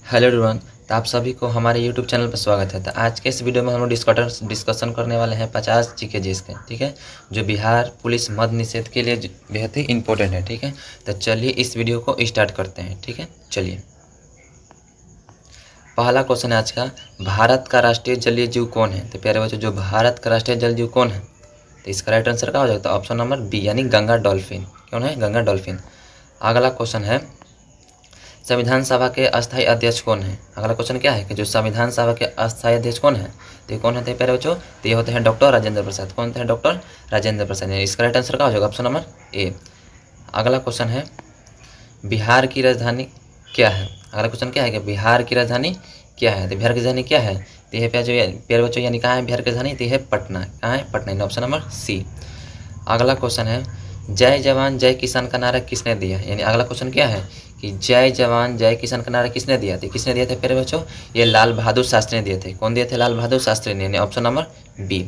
Hello everyone. तो आप सभी को हमारे यूट्यूब चैनल पर स्वागत है। तो आज के इस वीडियो में हम लोग डिस्कशन करने वाले हैं 50 जीके जीएस के, ठीक है, जो बिहार पुलिस मद निषेध के लिए बेहद ही इंपॉर्टेंट है, ठीक है। तो चलिए इस वीडियो को स्टार्ट करते हैं, ठीक है। चलिए, पहला क्वेश्चन है आज का, भारत का राष्ट्रीय जलीय जीव कौन है? तो प्यारे बच्चों, जो भारत का राष्ट्रीय जल जीव कौन है, तो इसका राइट आंसर क्या हो जाएगा? तो ऑप्शन नंबर बी, यानी गंगा डॉल्फिन। कौन है? गंगा डॉल्फिन। अगला क्वेश्चन है, संविधान सभा के अस्थायी अध्यक्ष कौन है? अगला क्वेश्चन क्या है कि जो संविधान सभा के अस्थायी अध्यक्ष कौन है? तो ये कौन होते हैं प्यारे बच्चों? तो ये होते हैं डॉक्टर राजेंद्र प्रसाद। कौन होते हैं? डॉक्टर राजेंद्र प्रसाद। इसका राइट आंसर क्या हो जाएगा? Option number A. अगला क्वेश्चन है, बिहार की राजधानी क्या है? अगला क्वेश्चन क्या है कि बिहार की राजधानी क्या है? तो बिहार की राजधानी क्या है? तो यह प्यारे बच्चों, यानी कहाँ है बिहार की राजधानी? तो यह है पटना। कहाँ है? पटना। ऑप्शन नंबर सी। अगला क्वेश्चन है, जय जवान जय किसान का नारा किसने दिया? यानी अगला क्वेश्चन क्या है कि जय जवान जय किसान का नारा किसने दिया था? किसने दिया था प्यारे बच्चों? ये लाल बहादुर शास्त्री ने दिए थे। कौन दिए थे? लाल बहादुर शास्त्री ने, यानी ऑप्शन नंबर बी।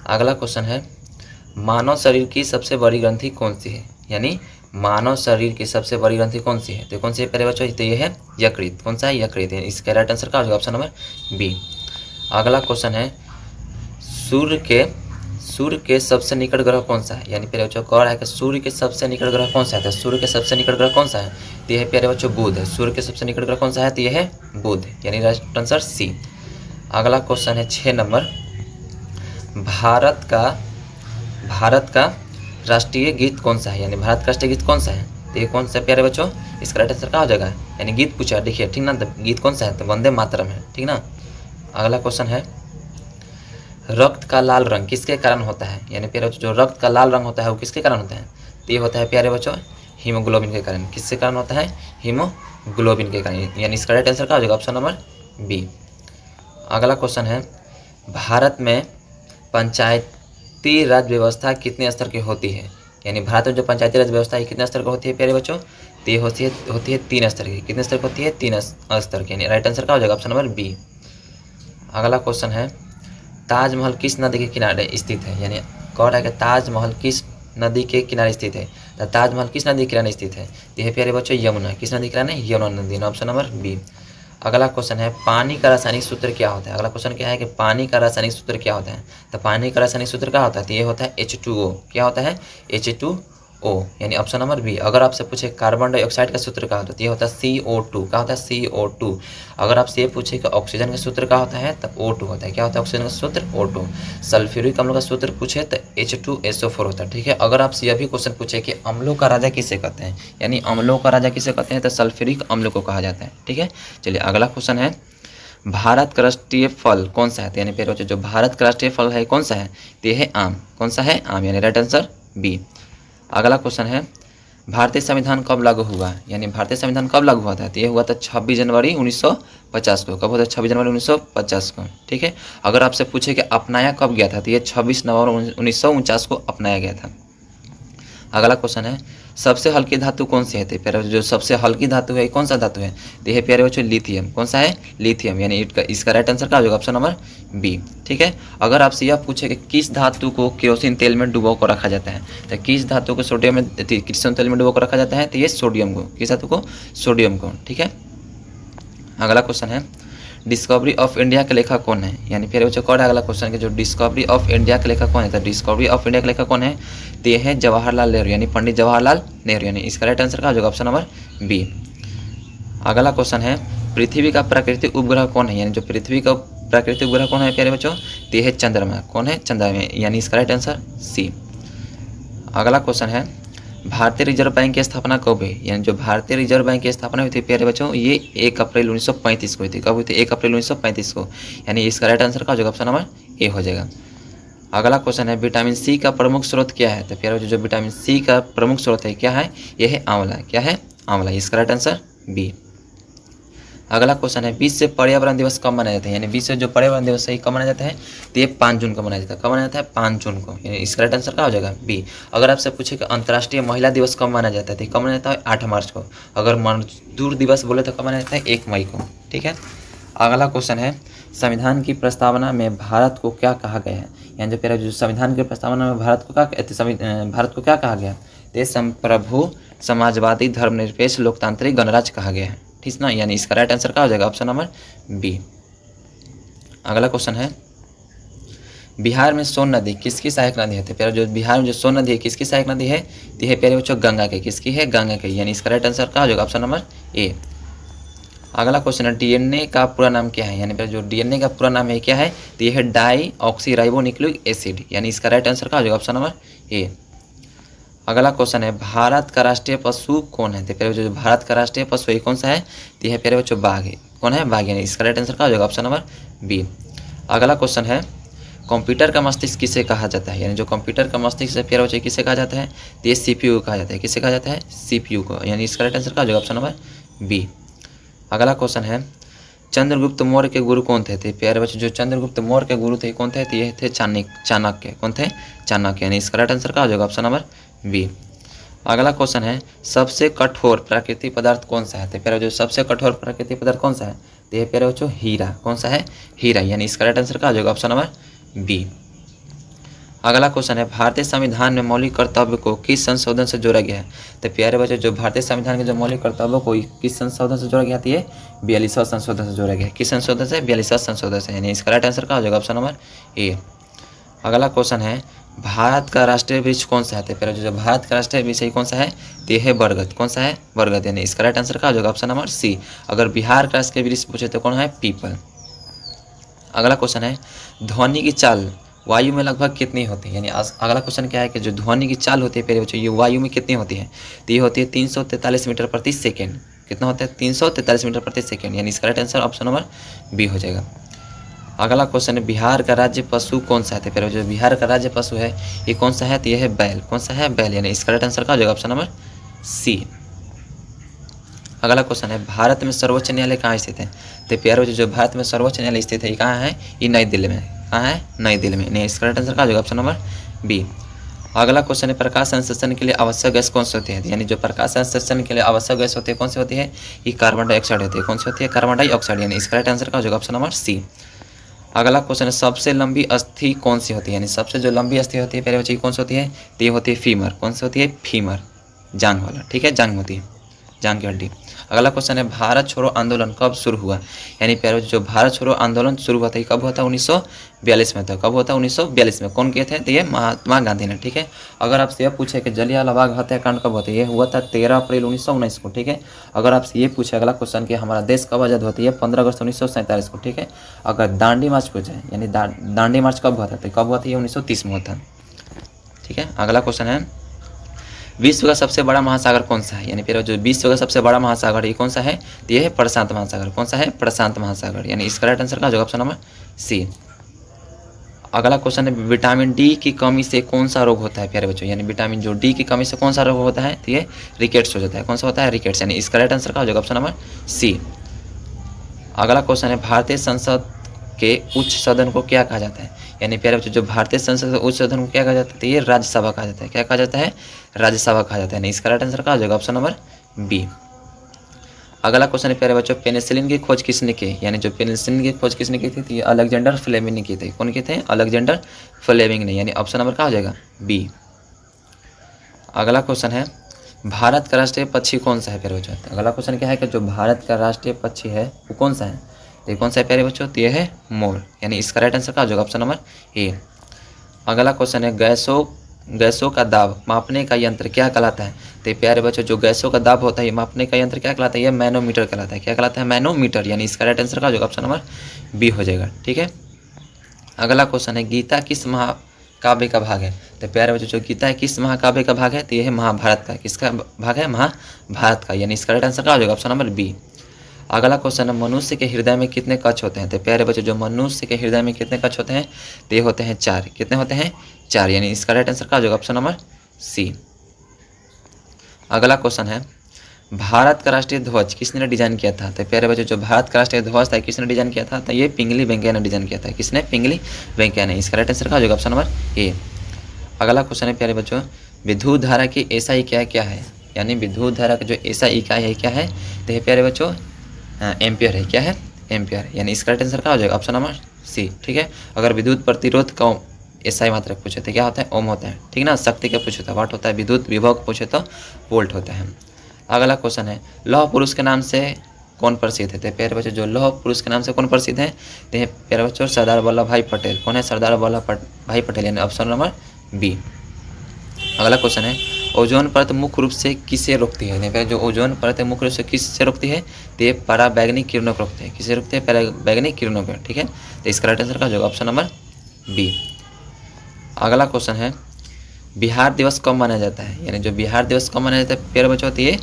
अगला क्वेश्चन है, मानव शरीर की सबसे बड़ी ग्रंथि कौन सी है? यानी मानव शरीर की सबसे बड़ी ग्रंथि कौन सी है? तो कौन सी है प्यारे बच्चों? तो ये है यकृत। कौन सा है? यकृत। इसका राइट आंसर क्या होगा? Option number B. अगला क्वेश्चन है, सूर्य के सूर्य के सबसे निकट ग्रह कौन सा है? यानी प्यारे बच्चों कह रहा है कि सूर्य के सबसे निकट ग्रह कौन सा है? तो सूर्य के सबसे निकट ग्रह कौन सा है? तो यह है प्यारे बच्चों बुध है। सूर्य के सबसे निकट ग्रह कौन सा है? तो यह है बुध, यानी राइट आंसर सी। अगला क्वेश्चन है 6 नंबर, भारत का राष्ट्रीय गीत कौन सा है? यानी भारत का राष्ट्रीय गीत कौन सा है? तो ये कौन सा प्यारे बच्चों? इसका राइट आंसर क्या हो जाएगा? यानी गीत पूछा, देखिए ठीक ना, तो गीत कौन सा है? तो वंदे मातरम है, ठीक ना। अगला क्वेश्चन है, रक्त का लाल रंग किसके कारण होता है? यानी प्यारे बच्चों, जो रक्त का लाल रंग होता है वो किसके कारण होता है? तो ये होता है प्यारे बच्चों हीमोग्लोबिन के कारण। किसके कारण होता है? हीमोग्लोबिन के कारण, यानी इसका राइट आंसर क्या हो जाएगा? Option number B. अगला क्वेश्चन है, भारत में पंचायती राज व्यवस्था कितने स्तर की होती है? यानी भारत में जो पंचायती राज व्यवस्था है कितने स्तर की होती है प्यारे बच्चों? तो ये होती है 3 स्तर की। कितने स्तर की होती है? 3 स्तर की, यानी राइट आंसर क्या हो जाएगा? Option number B. अगला क्वेश्चन है, ताजमहल किस नदी के किनारे स्थित है? यानी कह रहा है कि ताजमहल किस नदी के किनारे स्थित है? तो ताजमहल किस नदी के किनारे स्थित है? तो यह प्यारे बच्चों यमुना। किस नदी के किनारे? यमुना नदी। Option number B. अगला क्वेश्चन है, पानी का रासायनिक सूत्र क्या होता है? अगला क्वेश्चन क्या है कि पानी का रासायनिक सूत्र क्या होता है? तो पानी का रासायनिक सूत्र क्या होता है? तो ये होता है H2O। क्या होता है? H2O, यानी ऑप्शन नंबर बी। अगर आपसे पूछे कार्बन डाइऑक्साइड का सूत्र क्या होता है? तो ये होता है CO2। क्या होता है? CO2। अगर आपसे ये पूछे कि ऑक्सीजन का सूत्र क्या होता है? तो O2 होता है। क्या होता है ऑक्सीजन का सूत्र? O2। सल्फ्यूरिक अम्ल का सूत्र पूछे तो H2SO4 होता है, ठीक है। अगर आपसे यह भी क्वेश्चन पूछे कि अम्लों का राजा किसे कहते हैं? यानी अम्लों का राजा किसे कहते हैं? तो सल्फ्यूरिक अम्ल को कहा जाता है, ठीक है। चलिए, अगला क्वेश्चन है, भारत का राष्ट्रीय फल कौन सा है? तो यानी फिर जो भारत का राष्ट्रीय फल है कौन सा है? तो यह है आम। कौन सा है? आम, यानी राइट आंसर बी। अगला क्वेश्चन है, भारतीय संविधान कब लागू हुआ? यानी भारतीय संविधान कब लागू हुआ था? तो ये हुआ था 26 जनवरी 1950 को। कब हुआ था? 26 जनवरी 1950 को, ठीक है। अगर आपसे पूछे कि अपनाया कब गया था? तो ये 26 नवंबर 1949 को अपनाया गया था। अगला क्वेश्चन है, सबसे हल्की धातु कौन सी है? तो प्यारे जो सबसे हल्की धातु है कौन सा धातु है? तो यह प्यारे बच्चों लिथियम। कौन सा है? लिथियम, यानी इसका राइट आंसर क्या हो जाएगा? ऑप्शन नंबर बी, ठीक है। अगर आपसे यह पूछे कि किस धातु को केरोसिन तेल में डुबो कर रखा जाता है? तो किस धातु को केरोसिन तेल में डुबो कर रखा जाता है? तो ये सोडियम को। किस धातु को? सोडियम को, ठीक है। अगला क्वेश्चन है, डिस्कवरी ऑफ इंडिया के लेखक कौन है? यानी फिर बच्चों कौन है? अगला क्वेश्चन के जो डिस्कवरी ऑफ इंडिया के लेखक कौन है? तो डिस्कवरी ऑफ इंडिया के लेखक कौन है? तो ये है जवाहरलाल नेहरू, यानी पंडित जवाहरलाल नेहरू, यानी इसका राइट आंसर क्या हो जाएगा? Option number B. अगला क्वेश्चन है, पृथ्वी का प्राकृतिक उपग्रह कौन है? यानी जो पृथ्वी का प्राकृतिक उपग्रह कौन है प्यारे बच्चों? तो ये है चंद्रमा। कौन है? चंद्रमा, यानी इसका राइट आंसर सी। अगला क्वेश्चन है, भारतीय रिजर्व बैंक की स्थापना कब हुई? यानी जो भारतीय रिजर्व बैंक की स्थापना हुई थी प्यारे बच्चों, ये 1 अप्रैल 1935 को हुई थी। कब हुई थी? 1 अप्रैल 1935 को, यानी इसका राइट आंसर का हो जाएगा? ऑप्शन नंबर ए हो जाएगा। अगला क्वेश्चन है, विटामिन सी का प्रमुख स्रोत क्या है? तो प्यारे बच्चों, जो विटामिन सी का प्रमुख स्रोत है क्या है? यह है आंवला। क्या है? आंवला। इसका राइट आंसर बी। अगला क्वेश्चन है, विश्व पर्यावरण दिवस कब मनाया जाता है? यानी विश्व जो पर्यावरण दिवस है कब मनाया जाता है? तो ये 5 जून को मनाया जाता है। कब मनाया जाता है? 5 जून को, यानी इसका राइट आंसर क्या हो जाएगा? बी। अगर आपसे पूछे कि अंतर्राष्ट्रीय महिला दिवस कब मनाया जाता है? तो कब मनाया जाता है? 8 मार्च को। अगर मजदूर दिवस बोले तो कब मनाया जाता है? 1 मई को, ठीक है। अगला क्वेश्चन है, संविधान की प्रस्तावना में भारत को क्या कहा गया है? यानी जो पहले जो संविधान की प्रस्तावना में भारत को क्या कहा गया? देश संप्रभु समाजवादी धर्मनिरपेक्ष लोकतांत्रिक गणराज्य कहा गया है, ठीक ना, यानी इसका राइट आंसर क्या हो जाएगा, ऑप्शन नंबर बी। अगला क्वेश्चन है, बिहार में सोन नदी किसकी सहायक नदी है? तो प्यारे जो बिहार में जो सोन नदी है किसकी सहायक नदी है? तो है प्यारे बच्चों गंगा के, किसकी है, गंगा के, यानी इसका राइट आंसर क्या हो जाएगा, ऑप्शन नंबर ए। अगला क्वेश्चन है, डीएनए का पूरा नाम क्या है? यानी जो डीएनए का पूरा नाम है क्या है? तो यह है डाई ऑक्सी राइबोन्यूक्लिक एसिड, यानी इसका राइट आंसर क्या हो जाएगा, ऑप्शन नंबर ए। अगला क्वेश्चन है, भारत का राष्ट्रीय पशु कौन है? तो प्यारे जो भारत का राष्ट्रीय पशु है कौन सा है? तो यह प्यारे बच्चों बाघ है। कौन है? बाघ, यानी इसका राइट आंसर क्या हो जाएगा, ऑप्शन नंबर बी। अगला क्वेश्चन है, कंप्यूटर का मस्तिष्क किसे कहा जाता है? यानी जो कंप्यूटर का मस्तिष्क है प्यारे बच्चों किसे कहा जाता है? तो ये सीपीयू कहा जाता है। किसे कहा जाता है? सीपीयू को, यानी इसका राइट आंसर क्या हो जाएगा, ऑप्शन नंबर बी। अगला क्वेश्चन है, चंद्रगुप्त मौर्य के गुरु कौन थे? प्यारे बच्चों जो चंद्रगुप्त मौर्य के गुरु थे कौन थे? तो ये थे चाणक्य। कौन थे? चाणक्य, यानी इसका राइट आंसर क्या हो जाएगा, ऑप्शन नंबर बी। अगला क्वेश्चन है, सबसे कठोर प्राकृतिक पदार्थ कौन सा है? तो प्यारे जो सबसे कठोर प्राकृतिक पदार्थ कौन सा है? तो ये प्यारे बच्चों हीरा। कौन सा है? हीरा, यानी इसका राइट आंसर क्या हो जाएगा, ऑप्शन नंबर बी। अगला क्वेश्चन है, भारतीय संविधान में मौलिक कर्तव्य को किस संशोधन से जोड़ा गया है? तो प्यारे बच्चों जो भारतीय संविधान के जो मौलिक कर्तव्यों को किस संशोधन से जोड़ा गया था? ये 42वां संशोधन से जोड़ा गया है। किस संशोधन से? 42वां संशोधन से, यानी इसका राइट आंसर क्या हो जाएगा, ऑप्शन नंबर ए। अगला क्वेश्चन है, भारत का राष्ट्रीय वृक्ष कौन सा है? तो प्यारे जो भारत का राष्ट्रीय वृक्ष कौन सा है? तो यह है बरगद। कौन सा है? बरगद, यानी इसका राइट आंसर क्या हो जाएगा, ऑप्शन नंबर सी। अगर बिहार का राष्ट्रीय वृक्ष पूछे तो कौन है? पीपल। अगला क्वेश्चन है, ध्वनि की चाल वायु में लगभग कितनी होती है? यानी अगला क्वेश्चन क्या है कि जो ध्वनि की चाल होती है प्यारे बच्चों ये वायु में कितनी होती है? तो ये होती है 343 मीटर प्रति सेकेंड। कितना होता है? 343 मीटर प्रति सेकेंड, यानी इसका right answer option number b हो जाएगा। अगला क्वेश्चन है, बिहार का राज्य पशु कौन सा है? तो प्यारे जो बिहार का राज्य पशु है ये कौन सा है? तो यह है बैल। कौन सा है? बैल, यानी इसका राइट आंसर क्या हो जाएगा, ऑप्शन नंबर सी। अगला क्वेश्चन है, भारत में सर्वोच्च न्यायालय कहाँ स्थित है? तो प्यारे जो भारत में सर्वोच्च न्यायालय स्थित है ये कहाँ है? ये नई दिल्ली में। कहाँ है? नई दिल्ली में, नहीं इसका राइट आंसर क्या हो जाएगा, ऑप्शन नंबर बी। अगला क्वेश्चन है, प्रकाश संश्लेषण के लिए आवश्यक गैस कौन सी होती है? यानी जो प्रकाश संश्लेषण के लिए आवश्यक गैस होती है कौन सी होती है? ये कार्बन डाइऑक्साइड होती है। कौन सी होती है? कार्बन डाइऑक्साइड, यानी इसका राइट आंसर क्या हो जाएगा, ऑप्शन नंबर सी। अगला क्वेश्चन है, सबसे लंबी अस्थि कौन सी होती है? यानी सबसे जो लंबी अस्थि होती है प्यारे बच्चे कौन सी होती है? तो ये होती है फीमर। कौन सी होती है? फीमर, जांग वाला। ठीक है, जांग होती है, जांग की हड्डी। अगला क्वेश्चन है, भारत छोड़ो आंदोलन कब शुरू हुआ? यानी प्यारे जो भारत छोड़ो आंदोलन शुरू हुआ था ये कब हुआ था? 1942 में था। कब हुआ था? 1942 में। कौन किए थे? तो ये महात्मा गांधी ने। ठीक है, अगर आपसे यह पूछे कि जलियांवाला बाग हत्याकांड कब हुआ था? ये हुआ था 13 अप्रैल 1919 को। ठीक है, अगर आपसे ये पूछे अगला क्वेश्चन कि हमारा देश कब आज़ाद हुआ था? ये 15 अगस्त 1947 को। ठीक है, अगर दांडी मार्च पूछे यानी दांडी मार्च कब हुआ था? तो कब हुआ था? ये 1930 में हुआ था। ठीक है, अगला क्वेश्चन है, विश्व का सबसे बड़ा महासागर कौन सा है? यानी फिर जो विश्व का सबसे बड़ा महासागर ये कौन सा है? तो ये है प्रशांत महासागर। कौन सा है? प्रशांत महासागर, यानी इसका राइट आंसर का होगा ऑप्शन नंबर सी। अगला क्वेश्चन है, विटामिन डी की कमी से कौन सा रोग होता है प्यारे बच्चों? यानी विटामिन जो डी की कमी से कौन सा रोग होता है? तो ये रिकेट्स हो जाता है। कौन सा होता है? रिकेट्स, यानी इसका राइट आंसर का हो जाएगा ऑप्शन नंबर सी। अगला क्वेश्चन है, भारतीय संसद के उच्च सदन को क्या कहा जाता है? यानी प्यारे बच्चों जो भारतीय संसद के उच्च सदन को क्या कहा जाता है? तो ये राज्यसभा कहा जाता है। क्या कहा जाता है? राज्यसभा कहा जाता है, यानी इसका राइट आंसर का हो जाएगा ऑप्शन नंबर बी। अगला क्वेश्चन है प्यारे बच्चों, पेनिसिलिन की खोज किसने की? यानी जो पेनिसिलिन की खोज किसने की थी? तो ये अलेक्जेंडर फ्लेमिंग ने की थी। कौन किए थे? अलेक्जेंडर फ्लेमिंग ने, यानी ऑप्शन नंबर क्या हो जाएगा? बी। अगला क्वेश्चन है, भारत का राष्ट्रीय पक्षी कौन सा है प्यारे बच्चों? अगला क्वेश्चन क्या है कि जो भारत का राष्ट्रीय पक्षी है वो कौन सा है? तो ये कौन सा है प्यारे बच्चों? तो ये है मोर, यानी इसका राइट आंसर क्या हो जाएगा? Option number A. अगला क्वेश्चन है, गैसों का दाब मापने का यंत्र क्या कहलाता है? तो प्यारे बच्चों जो गैसों का दाब होता है ये मापने का यंत्र क्या कहलाता है? ये मैनोमीटर कहलाता है। क्या कहलाता है? मैनोमीटर, यानी इसका राइट आंसर का हो जाएगा ऑप्शन नंबर बी हो जाएगा। ठीक है, अगला क्वेश्चन है, गीता किस महाकाव्य का भाग है? तो प्यारे बच्चों जो गीता है किस महाकाव्य का भाग है? तो यह है महाभारत का। किसका भाग है? महाभारत का, यानी इसका राइट आंसर क्या हो जाएगा? Option number B. अगला क्वेश्चन है, मनुष्य के हृदय में कितने कक्ष होते हैं? तो प्यारे बच्चों जो मनुष्य के हृदय में कितने कक्ष होते हैं? तो ये होते हैं 4। कितने होते हैं? 4, यानी इसका राइट आंसर क्या हो जाएगा? ऑप्शन नंबर सी। अगला क्वेश्चन है, भारत का राष्ट्रीय ध्वज किसने डिजाइन किया था? तो प्यारे बच्चों जो भारत का राष्ट्रीय ध्वज था किसने डिजाइन किया था? तो ये पिंगली वेंकैया ने डिजाइन किया था। किसने? पिंगली वेंकैया ने। इसका राइट आंसर क्या हो जाएगा? Option number A. अगला क्वेश्चन है प्यारे बच्चों, विद्युत धारा की एसआई क्या है? यानी विद्युत धारा का जो एसआई इकाई है क्या है? तो ये प्यारे बच्चों एम्पियर है। क्या है? एम्पियर, यानी इसका राइट आंसर क्या हो जाएगा? Option number c. ठीक है, अगर विद्युत प्रतिरोध का एसआई मात्रक पूछे तो क्या होता है? ओम होता है। ठीक ना, शक्ति का पूछे तो वाट होता है, विद्युत विभव पूछे तो वोल्ट होता है। अगला क्वेश्चन है, लौह पुरुष के नाम से कौन प्रसिद्ध है? तो प्यारे बच्चों जो लौह पुरुष के नाम से कौन प्रसिद्ध है? तो ये प्यारे बच्चों सरदार वल्लभ भाई पटेल। कौन है? सरदार वल्लभ भाई पटेल, यानी ऑप्शन नंबर बी। अगला क्वेश्चन है ओजोन परत मुख्य रूप से किसे रोकती है? यानी जो ओजोन परत है मुख्य रूप से किससे रोकती है? तो ये पराबैंगनी किरणों को रोकती है। किसे रोकती है? पराबैंगनी किरणों को, ठीक है। तो इसका राइट आंसर का जो ऑप्शन नंबर बी। अगला क्वेश्चन है बिहार दिवस कब मनाया जाता है? यानी जो बिहार दिवस कब मनाया जाता है प्यारे बच्चों? होती है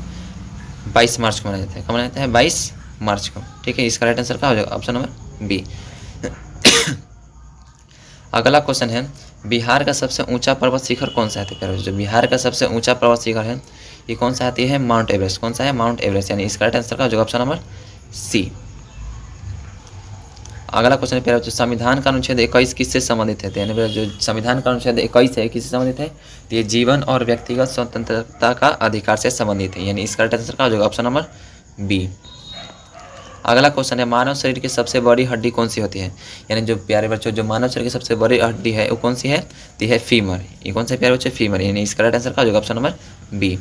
22 मार्च को मनाया जाता है। कब मनाया जाता है? 22 मार्च को, ठीक है। इसका राइट आंसर क्या हो जाएगा? Option number B. अगला क्वेश्चन है बिहार का सबसे ऊंचा पर्वत शिखर कौन सा है? तो प्यारे बच्चों जो बिहार का सबसे ऊंचा पर्वत शिखर है ये कौन सा आती है? Mount Everest. कौन सा है? माउंट एवरेस्ट, यानी इसका राइट आंसर का जो ऑप्शन नंबर सी। अगला क्वेश्चन है प्यारे बच्चों संविधान का अनुच्छेद 21 किससे संबंधित है? यानी जो संविधान का अनुच्छेद 21 है किससे संबंधित है? तो ये जीवन और व्यक्तिगत स्वतंत्रता का अधिकार से संबंधित है, यानी इसका राइट आंसर का होगा ऑप्शन नंबर बी। अगला क्वेश्चन है मानव शरीर की सबसे बड़ी हड्डी कौन सी होती है? यानी जो प्यारे बच्चों जो मानव शरीर की सबसे बड़ी हड्डी है वो कौन सी है? तो है फीमर। ये कौन सा प्यारे बच्चों? फीमर, यानी इसका राइट आंसर का होगा ऑप्शन नंबर बी।